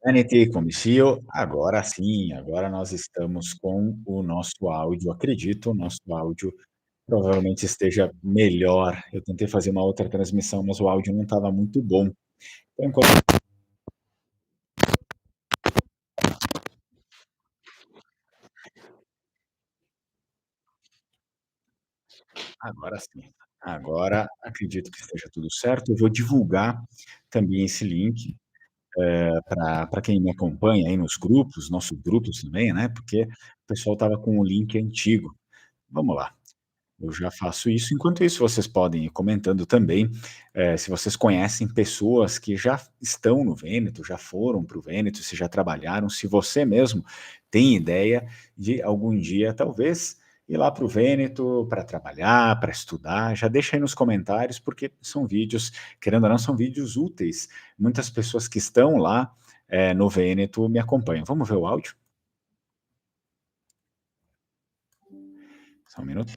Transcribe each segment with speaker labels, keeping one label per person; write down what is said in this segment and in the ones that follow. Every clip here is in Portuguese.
Speaker 1: Anete Comicio, agora sim, agora nós estamos com o nosso áudio. Acredito, o nosso áudio provavelmente esteja melhor. Eu tentei fazer uma outra transmissão, mas o áudio não estava muito bom. Então, agora sim. Agora acredito que esteja tudo certo. Eu vou divulgar também esse link para quem me acompanha aí nos grupos, nossos grupos também, né? Porque o pessoal estava com o link antigo. Vamos lá. Eu já faço isso. Enquanto isso, vocês podem ir comentando também, se vocês conhecem pessoas que já estão no Vêneto, já foram para o Vêneto, se já trabalharam, se você mesmo tem ideia de algum dia, talvez, ir lá para o Vêneto para trabalhar, para estudar, já deixa aí nos comentários, porque são vídeos, querendo ou não, são vídeos úteis. Muitas pessoas que estão lá, no Vêneto me acompanham. Vamos ver o áudio? Só um minuto.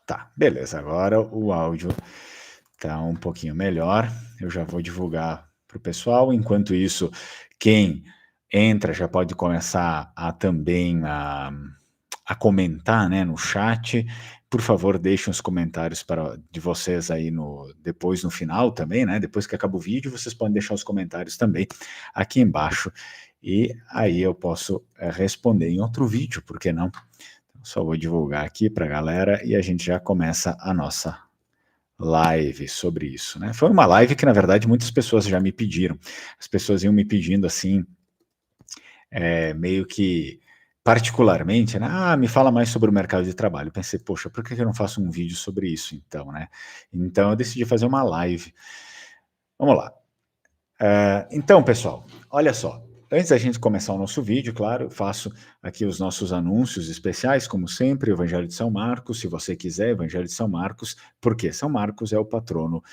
Speaker 1: Tá, beleza. Agora o áudio tá um pouquinho melhor. Eu já vou divulgar para o pessoal. Enquanto isso, quem entra já pode começar a também a comentar, né, no chat. Por favor, deixem os comentários de vocês aí depois no final também, né? Depois que acaba o vídeo, vocês podem deixar os comentários também aqui embaixo. E aí eu posso responder em outro vídeo, por que não? Só vou divulgar aqui para a galera e a gente já começa a nossa live sobre isso, né? Foi uma live que, na verdade, muitas pessoas já me pediram. As pessoas iam me pedindo assim, meio que particularmente, né? Ah, me fala mais sobre o mercado de trabalho. Eu pensei, poxa, por que eu não faço um vídeo sobre isso então, né? Então eu decidi fazer uma live. Vamos lá. Então, pessoal, olha só. Antes da gente começar o nosso vídeo, claro, eu faço aqui os nossos anúncios especiais, como sempre, o Evangelho de São Marcos, se você quiser, Evangelho de São Marcos, porque São Marcos é o patrono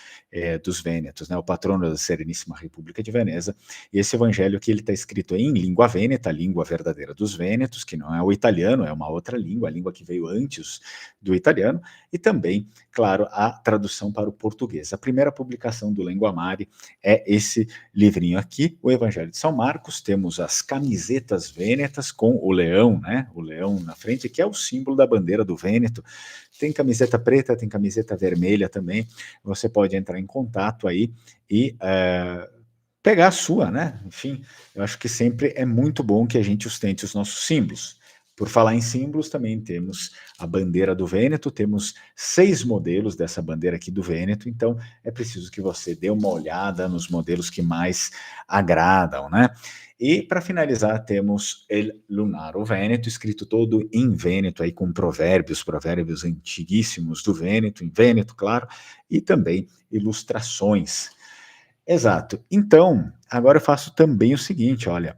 Speaker 1: dos Vênetos, né, o patrono da Sereníssima República de Veneza, e esse evangelho aqui ele está escrito em língua vêneta, a língua verdadeira dos Vênetos, que não é o italiano, é uma outra língua, a língua que veio antes do italiano, e também, claro, a tradução para o português. A primeira publicação do Lengua Mare é esse livrinho aqui, o Evangelho de São Marcos. Temos as camisetas vênetas com o leão, né? O leão na frente, que é o símbolo da bandeira do Vêneto. Tem camiseta preta, tem camiseta vermelha também. Você pode entrar em contato aí e pegar a sua, né? Enfim, eu acho que sempre é muito bom que a gente ostente os nossos símbolos. Por falar em símbolos, também temos a bandeira do Vêneto, temos 6 modelos dessa bandeira aqui do Vêneto, então é preciso que você dê uma olhada nos modelos que mais agradam, né? E para finalizar, temos El Lunaro Vêneto, escrito todo em Vêneto, aí com provérbios antiguíssimos do Vêneto, em Vêneto, claro, e também ilustrações. Exato. Então, agora eu faço também o seguinte, olha,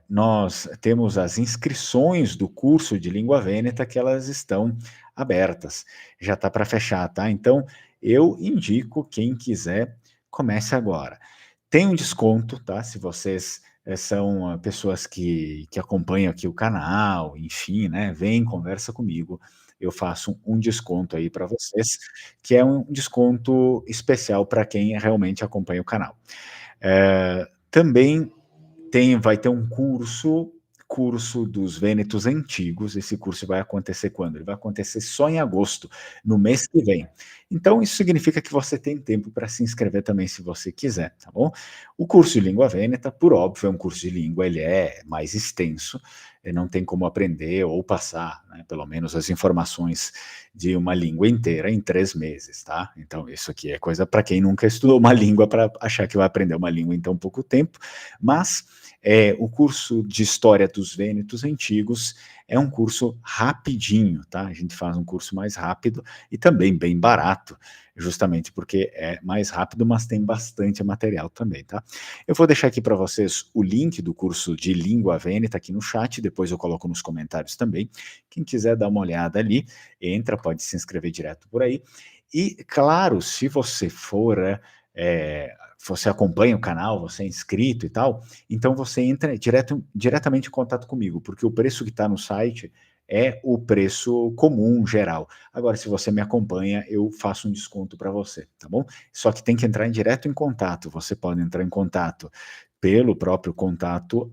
Speaker 1: nós temos as inscrições do curso de língua vêneta que elas estão abertas. Já está para fechar, tá? Então, eu indico quem quiser, comece agora. Tem um desconto, tá? Se vocês são pessoas que acompanham aqui o canal, enfim, né? Vem, conversa comigo. Eu faço um desconto aí para vocês, que é um desconto especial para quem realmente acompanha o canal. Também vai ter um curso dos Vênetos antigos. Esse curso vai acontecer quando? Ele vai acontecer só em agosto, no mês que vem. Então, isso significa que você tem tempo para se inscrever também, se você quiser, tá bom? O curso de língua vêneta, por óbvio, é um curso de língua, ele é mais extenso, não tem como aprender ou passar, né, pelo menos as informações de uma língua inteira em 3 meses, tá? Então, isso aqui é coisa para quem nunca estudou uma língua, para achar que vai aprender uma língua em tão pouco tempo, mas o curso de História dos Vênetos Antigos é um curso rapidinho, tá? A gente faz um curso mais rápido e também bem barato, justamente porque é mais rápido, mas tem bastante material também, tá? Eu vou deixar aqui para vocês o link do curso de Língua Vêneta aqui no chat, depois eu coloco nos comentários também. Quem quiser dar uma olhada ali, entra, pode se inscrever direto por aí. E, claro, se você for, você acompanha o canal, você é inscrito e tal, então você entra diretamente em contato comigo, porque o preço que está no site é o preço comum geral. Agora, se você me acompanha, eu faço um desconto para você, tá bom? Só que tem que entrar direto em contato. Você pode entrar em contato pelo próprio contato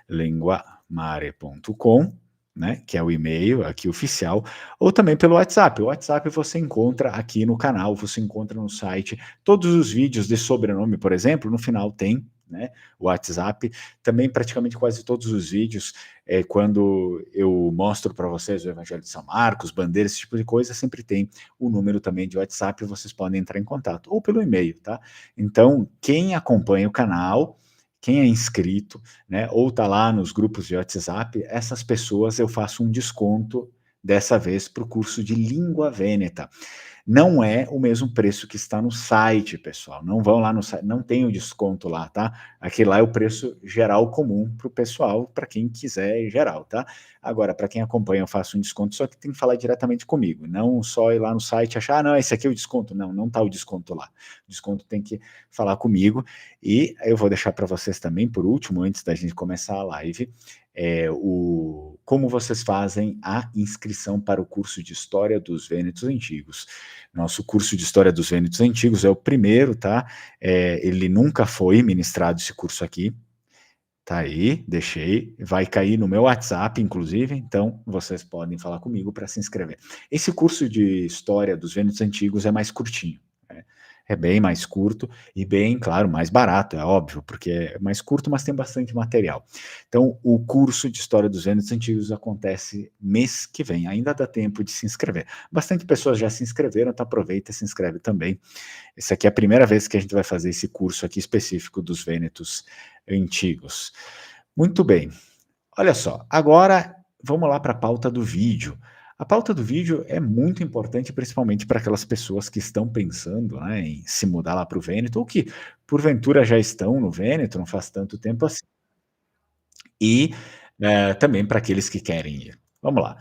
Speaker 1: @linguamare.com, né, que é o e-mail aqui oficial, ou também pelo WhatsApp. O WhatsApp você encontra aqui no canal, você encontra no site. Todos os vídeos de sobrenome, por exemplo, no final tem, né, o WhatsApp. Também praticamente quase todos os vídeos, quando eu mostro para vocês o Evangelho de São Marcos, bandeira, esse tipo de coisa, sempre tem o número também de WhatsApp, vocês podem entrar em contato, ou pelo e-mail, tá? Então, quem acompanha o canal, quem é inscrito, né, ou tá lá nos grupos de WhatsApp, essas pessoas eu faço um desconto dessa vez para o curso de Língua Vêneta. Não é o mesmo preço que está no site, pessoal. Não vão lá no site, não tem o desconto lá, tá? Aquele lá é o preço geral comum para o pessoal, para quem quiser geral, tá? Agora, para quem acompanha, eu faço um desconto, só que tem que falar diretamente comigo, não só ir lá no site e achar, ah, não, esse aqui é o desconto. Não, não está o desconto lá. O desconto tem que falar comigo. E eu vou deixar para vocês também, por último, antes da gente começar a live, como vocês fazem a inscrição para o curso de História dos Vênetos Antigos. Nosso curso de História dos Vênetos Antigos é o primeiro, tá? Ele nunca foi ministrado, esse curso aqui. Tá aí, deixei. Vai cair no meu WhatsApp, inclusive, então vocês podem falar comigo para se inscrever. Esse curso de História dos Vênetos Antigos é mais curtinho. Né? É bem mais curto e bem, claro, mais barato, é óbvio, porque é mais curto, mas tem bastante material. Então, o curso de História dos Vênetos Antigos acontece mês que vem, ainda dá tempo de se inscrever. Bastante pessoas já se inscreveram, então aproveita e se inscreve também. Essa aqui é a primeira vez que a gente vai fazer esse curso aqui específico dos Vênetos Antigos. Muito bem. Olha só, agora vamos lá para a pauta do vídeo. A pauta do vídeo é muito importante, principalmente para aquelas pessoas que estão pensando, né, em se mudar lá para o Vêneto, ou que porventura já estão no Vêneto, não faz tanto tempo assim. E também para aqueles que querem ir. Vamos lá.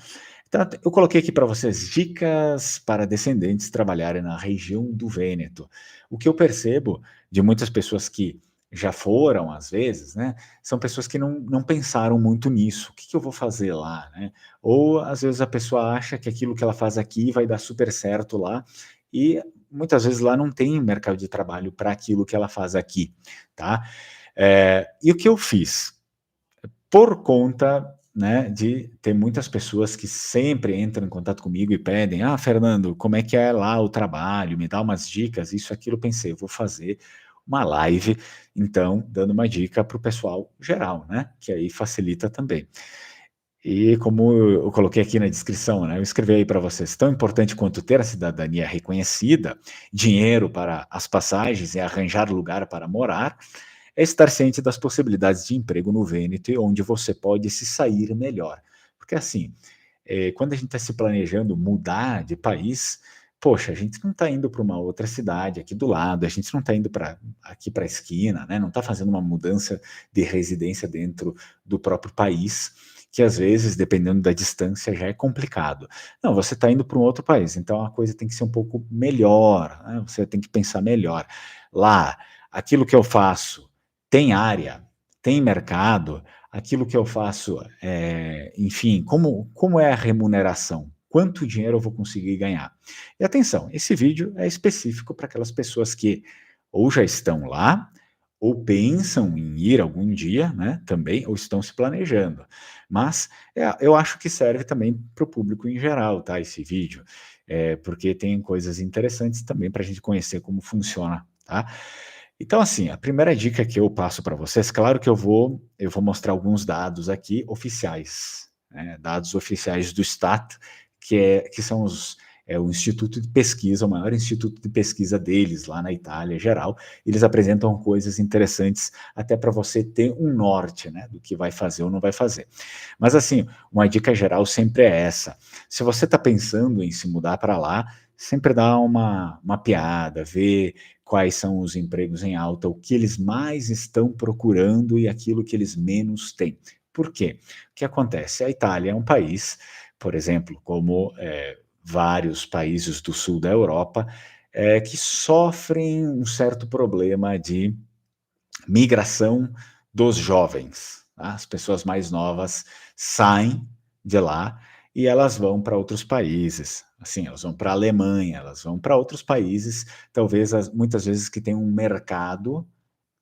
Speaker 1: Então, eu coloquei aqui para vocês dicas para descendentes trabalharem na região do Vêneto. O que eu percebo de muitas pessoas que já foram, às vezes, né, são pessoas que não pensaram muito nisso. O que eu vou fazer lá, né? Ou, às vezes, a pessoa acha que aquilo que ela faz aqui vai dar super certo lá, e muitas vezes lá não tem mercado de trabalho para aquilo que ela faz aqui, tá? E o que eu fiz? Por conta, né, de ter muitas pessoas que sempre entram em contato comigo e pedem: "Ah, Fernando, como é que é lá o trabalho? Me dá umas dicas", isso, aquilo. Eu pensei: "Eu vou fazer uma live, então, dando uma dica para o pessoal geral, né, que aí facilita também". E como eu coloquei aqui na descrição, né, eu escrevi aí para vocês: tão importante quanto ter a cidadania reconhecida, dinheiro para as passagens e arranjar lugar para morar, é estar ciente das possibilidades de emprego no Vêneto e onde você pode se sair melhor. Porque assim, quando a gente está se planejando mudar de país, poxa, a gente não está indo para uma outra cidade aqui do lado, a gente não está indo para aqui para a esquina, né? Não está fazendo uma mudança de residência dentro do próprio país, que às vezes, dependendo da distância, já é complicado. Não, você está indo para um outro país, então a coisa tem que ser um pouco melhor, né? Você tem que pensar melhor. Lá, aquilo que eu faço tem área, tem mercado, aquilo que eu faço, enfim, como é a remuneração? Quanto dinheiro eu vou conseguir ganhar? E atenção, esse vídeo é específico para aquelas pessoas que ou já estão lá, ou pensam em ir algum dia, né, também, ou estão se planejando. Mas eu acho que serve também para o público em geral, tá, esse vídeo, porque tem coisas interessantes também para a gente conhecer como funciona, tá? Então, assim, a primeira dica que eu passo para vocês, claro que eu vou mostrar alguns dados aqui oficiais, né, dados oficiais do Stat, que são o instituto de pesquisa, o maior instituto de pesquisa deles, lá na Itália, geral. Eles apresentam coisas interessantes até para você ter um norte, né, do que vai fazer ou não vai fazer. Mas, assim, uma dica geral sempre é essa: se você está pensando em se mudar para lá, sempre dá uma mapeada, vê quais são os empregos em alta, o que eles mais estão procurando e aquilo que eles menos têm. Por quê? O que acontece? A Itália é um país, por exemplo, como vários países do sul da Europa, que sofrem um certo problema de migração dos jovens. Tá? As pessoas mais novas saem de lá e elas vão para outros países. Assim, elas vão para a Alemanha, elas vão para outros países, talvez muitas vezes que tem um mercado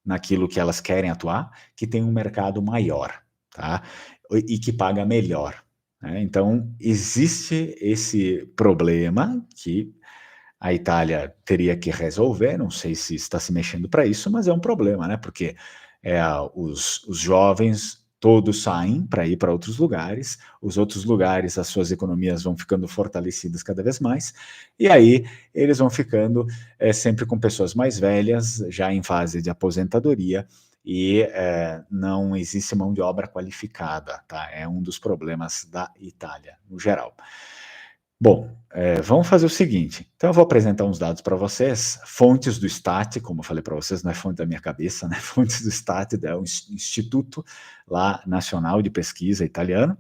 Speaker 1: naquilo que elas querem atuar, que tem um mercado maior, tá? E que paga melhor. Né? Então, existe esse problema que a Itália teria que resolver, não sei se está se mexendo para isso, mas é um problema, né? Porque os jovens todos saem para ir para outros lugares, os outros lugares, as suas economias vão ficando fortalecidas cada vez mais, e aí eles vão ficando sempre com pessoas mais velhas, já em fase de aposentadoria, e não existe mão de obra qualificada, tá? É um dos problemas da Itália, no geral. Bom, vamos fazer o seguinte, então eu vou apresentar uns dados para vocês, fontes do Stat, como eu falei para vocês, não é fonte da minha cabeça, né? Fontes do Stat, é um instituto lá nacional de pesquisa italiano.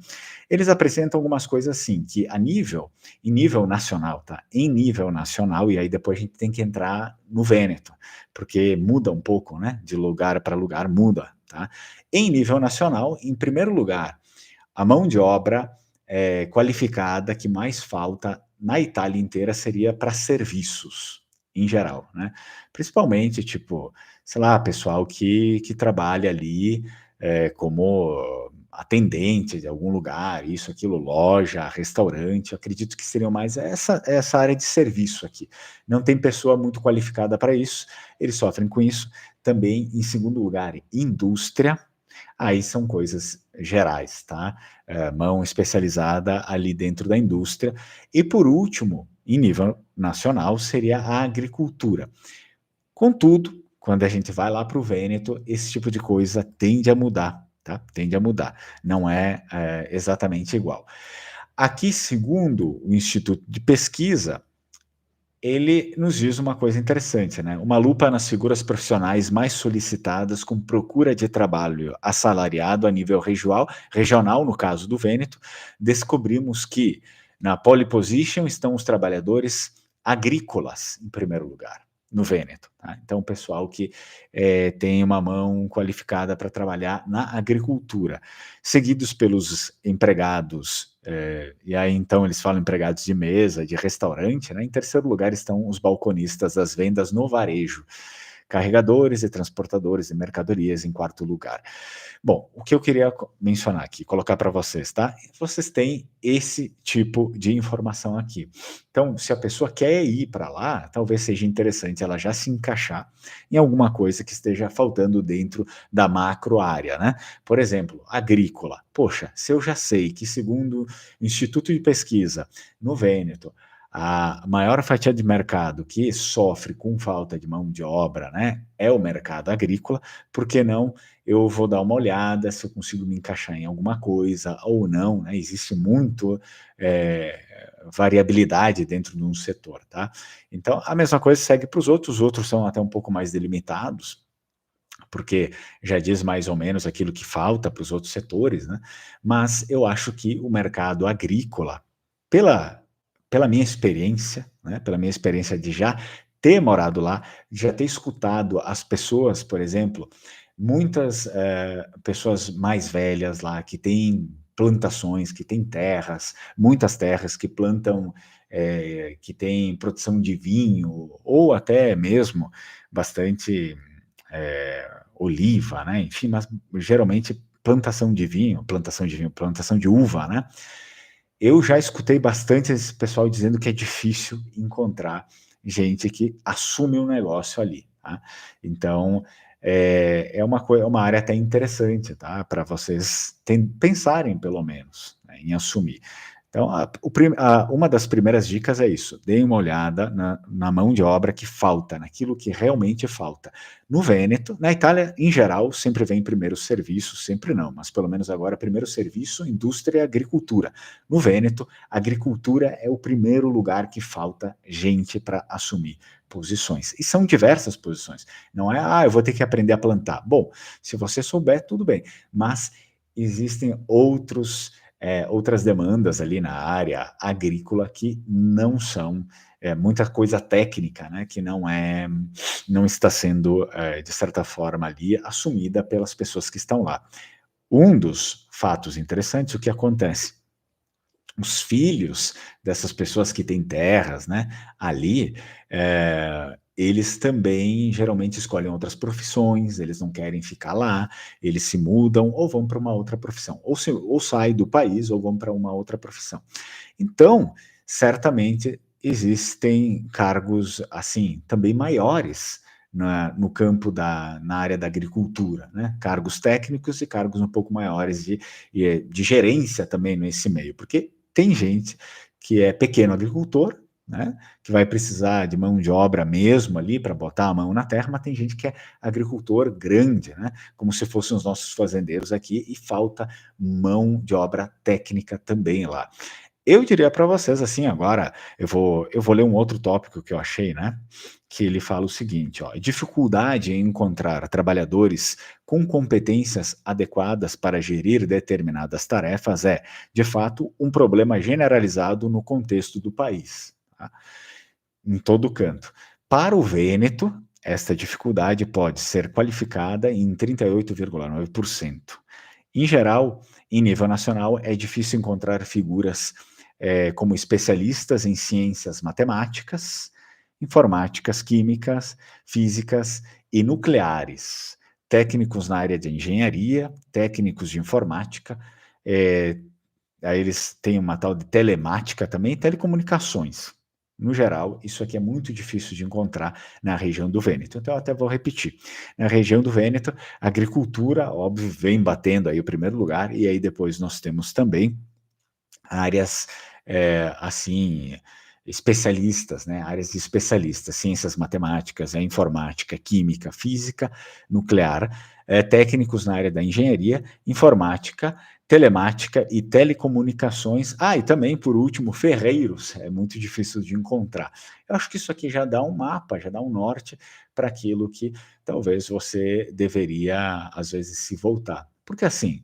Speaker 1: Eles apresentam algumas coisas assim, que em nível nacional, tá? Em nível nacional, e aí depois a gente tem que entrar no Vêneto, porque muda um pouco, né? De lugar para lugar, muda, tá? Em nível nacional, em primeiro lugar, a mão de obra qualificada que mais falta na Itália inteira seria para serviços, em geral, né? Principalmente, tipo, sei lá, pessoal que trabalha ali como atendente de algum lugar, isso, aquilo, loja, restaurante, eu acredito que seriam mais essa área de serviço aqui. Não tem pessoa muito qualificada para isso, eles sofrem com isso. Também, em segundo lugar, indústria, aí são coisas gerais, tá? Mão especializada ali dentro da indústria. E por último, em nível nacional, seria a agricultura. Contudo, quando a gente vai lá para o Vêneto, esse tipo de coisa tende a mudar, tá? Tende a mudar. Não é exatamente igual. Aqui, segundo o Instituto de Pesquisa, ele nos diz uma coisa interessante, né? Uma lupa nas figuras profissionais mais solicitadas com procura de trabalho assalariado a nível regional, no caso do Vêneto, descobrimos que na pole position estão os trabalhadores agrícolas, em primeiro lugar, no Vêneto. Tá? Então, o pessoal que tem uma mão qualificada para trabalhar na agricultura, seguidos pelos empregados e aí, então, eles falam empregados de mesa, de restaurante, né? Em terceiro lugar estão os balconistas das vendas no varejo, carregadores e transportadores de mercadorias em quarto lugar. Bom, o que eu queria mencionar aqui, colocar para vocês, tá? Vocês têm esse tipo de informação aqui. Então, se a pessoa quer ir para lá, talvez seja interessante ela já se encaixar em alguma coisa que esteja faltando dentro da macro área, né? Por exemplo, agrícola. Poxa, se eu já sei que, segundo o Instituto de Pesquisa no Vêneto, a maior fatia de mercado que sofre com falta de mão de obra, né, é o mercado agrícola, por que não eu vou dar uma olhada se eu consigo me encaixar em alguma coisa ou não, né? Existe muito variabilidade dentro de um setor, tá? Então, a mesma coisa segue para os outros são até um pouco mais delimitados, porque já diz mais ou menos aquilo que falta para os outros setores, né? Mas eu acho que o mercado agrícola, pela, pela minha experiência, né? Pela minha experiência de já ter morado lá, já ter escutado as pessoas, por exemplo, muitas pessoas mais velhas lá que têm plantações, que têm terras, muitas terras que plantam, que têm produção de vinho, ou até mesmo bastante oliva, né? Enfim, mas geralmente plantação de uva, né? Eu já escutei bastante esse pessoal dizendo que é difícil encontrar gente que assume um negócio ali, tá? Então, é uma área até interessante, tá? Para vocês pensarem, pelo menos, né, em assumir. Então, uma das primeiras dicas é isso: deem uma olhada na mão de obra que falta, naquilo que realmente falta. No Vêneto, na Itália, em geral, sempre vem primeiro serviço, sempre não, mas pelo menos agora primeiro serviço, indústria e agricultura. No Vêneto, agricultura é o primeiro lugar que falta gente para assumir posições. E são diversas posições. Não é, eu vou ter que aprender a plantar. Bom, se você souber, tudo bem, mas existem outras demandas ali na área agrícola que não são muita coisa técnica, né, que não está sendo, de certa forma, ali assumida pelas pessoas que estão lá. Um dos fatos interessantes, o que acontece? os filhos dessas pessoas que têm terras, né, ali, eles também geralmente escolhem outras profissões, eles não querem ficar lá, eles se mudam ou vão para uma outra profissão, ou saem do país ou vão para uma outra profissão. Então, certamente existem cargos, assim, também maiores no campo na área da agricultura, né? Cargos técnicos e cargos um pouco maiores de gerência também nesse meio, porque tem gente que é pequeno agricultor, né? Que vai precisar de mão de obra mesmo ali para botar a mão na terra, mas tem gente que é agricultor grande, né? Como se fossem os nossos fazendeiros aqui, e falta mão de obra técnica também lá. Eu diria para vocês, assim, agora eu vou ler um outro tópico que eu achei, né, que ele fala o seguinte, ó: "Dificuldade em encontrar trabalhadores com competências adequadas para gerir determinadas tarefas é, de fato, um problema generalizado no contexto do país", tá, em todo canto. Para o Vêneto, esta dificuldade pode ser qualificada em 38,9%. Em geral, em nível nacional, é difícil encontrar figuras como especialistas em ciências matemáticas, informáticas, químicas, físicas e nucleares, técnicos na área de engenharia, técnicos de informática, eh, aí eles têm uma tal de telemática também, telecomunicações. No geral, isso aqui é muito difícil de encontrar na região do Vêneto. Então, eu até vou repetir. Na região do Vêneto, a agricultura, óbvio, vem batendo aí o primeiro lugar, e aí depois nós temos também áreas, assim, especialistas, né, áreas de especialistas, ciências matemáticas, informática, química, física, nuclear, técnicos na área da engenharia, informática, telemática e telecomunicações. Ah, e também, por último, ferreiros, é muito difícil de encontrar. Eu acho que isso aqui já dá um mapa, já dá um norte para aquilo que talvez você deveria, às vezes, se voltar. Porque assim,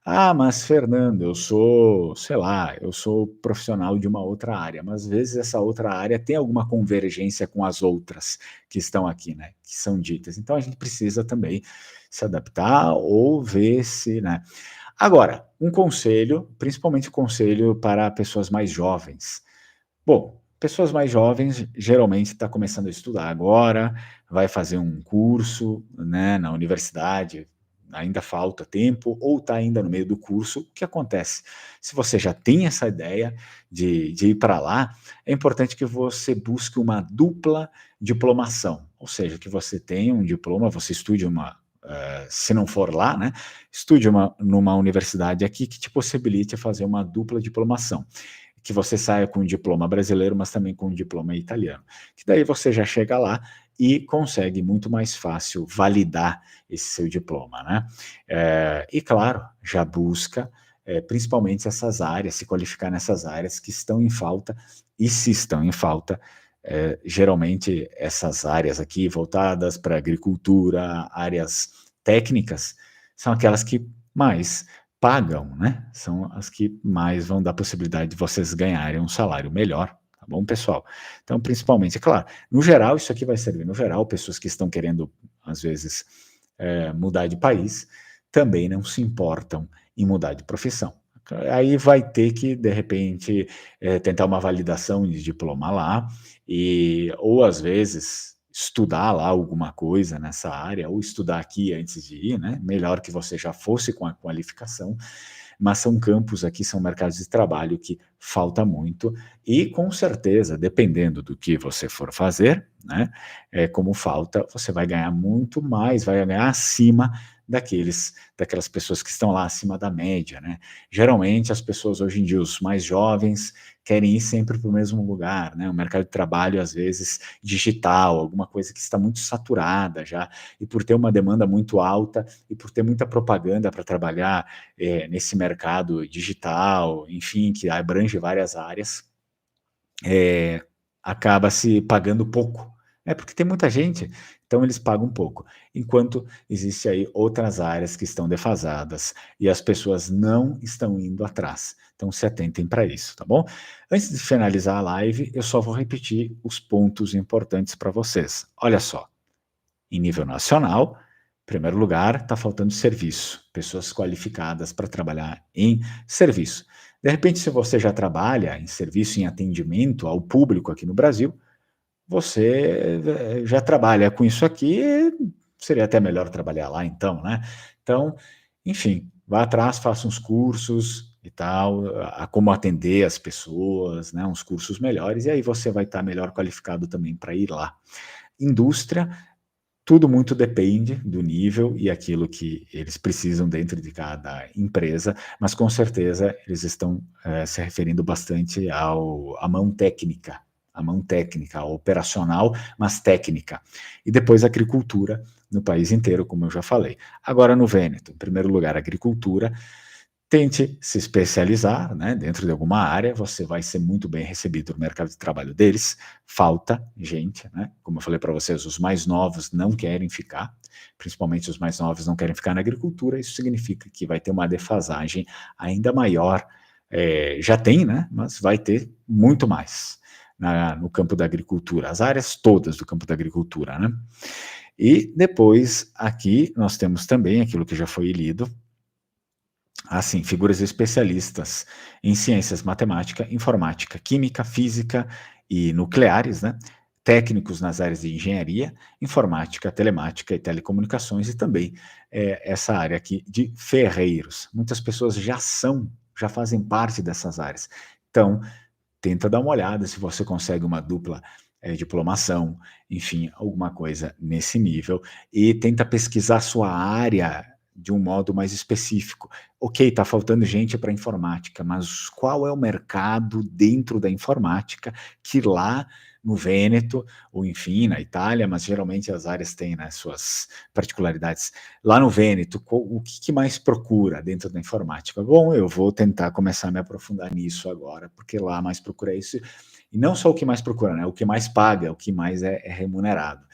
Speaker 1: ah, mas Fernando, eu sou, sei lá, eu sou profissional de uma outra área, mas às vezes essa outra área tem alguma convergência com as outras que estão aqui, né, que são ditas. Então a gente precisa também se adaptar ou ver se, né. Agora, um conselho, principalmente conselho para pessoas mais jovens. Bom, pessoas mais jovens geralmente está começando a estudar agora, vai fazer um curso, né, na universidade, ainda falta tempo, ou está ainda no meio do curso. O que acontece? Se você já tem essa ideia de ir para lá, é importante que você busque uma dupla diplomação, ou seja, que você tenha um diploma, você estude se não for lá, né, estude numa universidade aqui que te possibilite fazer uma dupla diplomação, que você saia com um diploma brasileiro, mas também com um diploma italiano, que daí você já chega lá e consegue muito mais fácil validar esse seu diploma, né. E claro, já busca, principalmente essas áreas, se qualificar nessas áreas que estão em falta, e se estão em falta, geralmente essas áreas aqui voltadas para agricultura, áreas técnicas, são aquelas que mais pagam, né, são as que mais vão dar possibilidade de vocês ganharem um salário melhor, tá bom, pessoal? Então, principalmente, é claro, no geral, isso aqui vai servir no geral, pessoas que estão querendo, às vezes, mudar de país, também não se importam em mudar de profissão. Aí vai ter que, de repente, tentar uma validação de diploma lá, ou às vezes estudar lá alguma coisa nessa área, ou estudar aqui antes de ir, né? Melhor que você já fosse com a qualificação, mas são campos aqui, são mercados de trabalho que falta muito, e com certeza, dependendo do que você for fazer, né, como falta, você vai ganhar muito mais, vai ganhar acima daquelas pessoas que estão lá acima da média, né. Geralmente as pessoas hoje em dia, os mais jovens, querem ir sempre para o mesmo lugar, né, o mercado de trabalho às vezes digital, alguma coisa que está muito saturada já, e por ter uma demanda muito alta, e por ter muita propaganda para trabalhar nesse mercado digital, enfim, que abrange várias áreas, eh, acaba se pagando pouco. É porque tem muita gente, então eles pagam pouco. Enquanto existe aí outras áreas que estão defasadas e as pessoas não estão indo atrás. Então se atentem para isso, tá bom? Antes de finalizar a live, eu só vou repetir os pontos importantes para vocês. Olha só, em nível nacional, em primeiro lugar, está faltando serviço, pessoas qualificadas para trabalhar em serviço. De repente, se você já trabalha em serviço em atendimento ao público aqui no Brasil, você já trabalha com isso aqui, seria até melhor trabalhar lá então, né? Então, enfim, vá atrás, faça uns cursos e tal, a como atender as pessoas, né? Uns cursos melhores, e aí você vai estar melhor qualificado também para ir lá. Indústria, tudo muito depende do nível e aquilo que eles precisam dentro de cada empresa, mas com certeza eles estão se referindo bastante à mão técnica, operacional, mas técnica. E depois agricultura no país inteiro, como eu já falei. Agora no Vêneto, em primeiro lugar, agricultura. Tente se especializar, né, dentro de alguma área, você vai ser muito bem recebido no mercado de trabalho deles. Falta gente, né? Como eu falei para vocês, os mais novos não querem ficar, principalmente os mais novos não querem ficar na agricultura. Isso significa que vai ter uma defasagem ainda maior. Já tem, né? Mas vai ter muito mais no campo da agricultura, as áreas todas do campo da agricultura, né? E depois aqui nós temos também aquilo que já foi lido, assim, figuras especialistas em ciências matemática, informática, química, física e nucleares, né? Técnicos nas áreas de engenharia, informática, telemática e telecomunicações, e também essa área aqui de ferreiros. Muitas pessoas já fazem parte dessas áreas. Então, tenta dar uma olhada se você consegue uma dupla diplomação, enfim, alguma coisa nesse nível, e tenta pesquisar sua área de um modo mais específico. Ok, está faltando gente para informática, mas qual é o mercado dentro da informática que lá no Vêneto, ou enfim, na Itália, mas geralmente as áreas têm, né, suas particularidades. Lá no Vêneto, o que mais procura dentro da informática? Bom, eu vou tentar começar a me aprofundar nisso agora, porque lá mais procura isso, e não só o que mais procura, né, o que mais paga, o que mais é remunerado.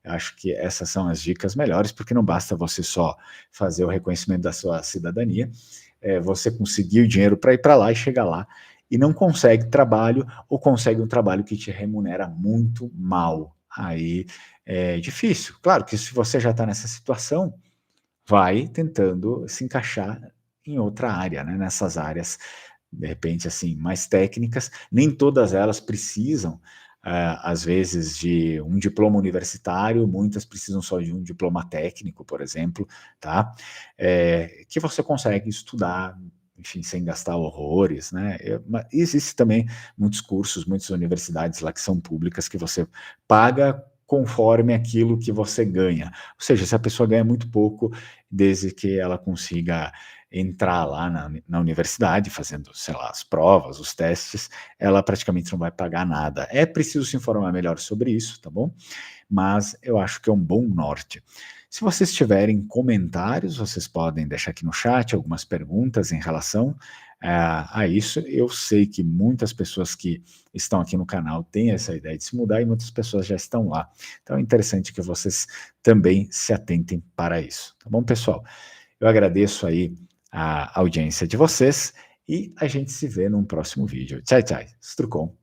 Speaker 1: Eu acho que essas são as dicas melhores, porque não basta você só fazer o reconhecimento da sua cidadania, você conseguir o dinheiro para ir para lá e chegar lá e não consegue trabalho, ou consegue um trabalho que te remunera muito mal. Aí é difícil. Claro que se você já está nessa situação, vai tentando se encaixar em outra área, né? Nessas áreas, de repente, assim, mais técnicas. Nem todas elas precisam, às vezes, de um diploma universitário, muitas precisam só de um diploma técnico, por exemplo, tá? Que você consegue estudar, enfim, sem gastar horrores, né? Mas existe também muitos cursos, muitas universidades lá que são públicas, que você paga conforme aquilo que você ganha. Ou seja, se a pessoa ganha muito pouco, desde que ela consiga entrar lá na universidade, fazendo, sei lá, as provas, os testes, ela praticamente não vai pagar nada. É preciso se informar melhor sobre isso, tá bom? Mas eu acho que é um bom norte. Se vocês tiverem comentários, vocês podem deixar aqui no chat algumas perguntas em relação a isso. Eu sei que muitas pessoas que estão aqui no canal têm essa ideia de se mudar e muitas pessoas já estão lá. Então é interessante que vocês também se atentem para isso, tá bom, pessoal? Eu agradeço aí a audiência de vocês e a gente se vê num próximo vídeo. Tchau, tchau. Strucon.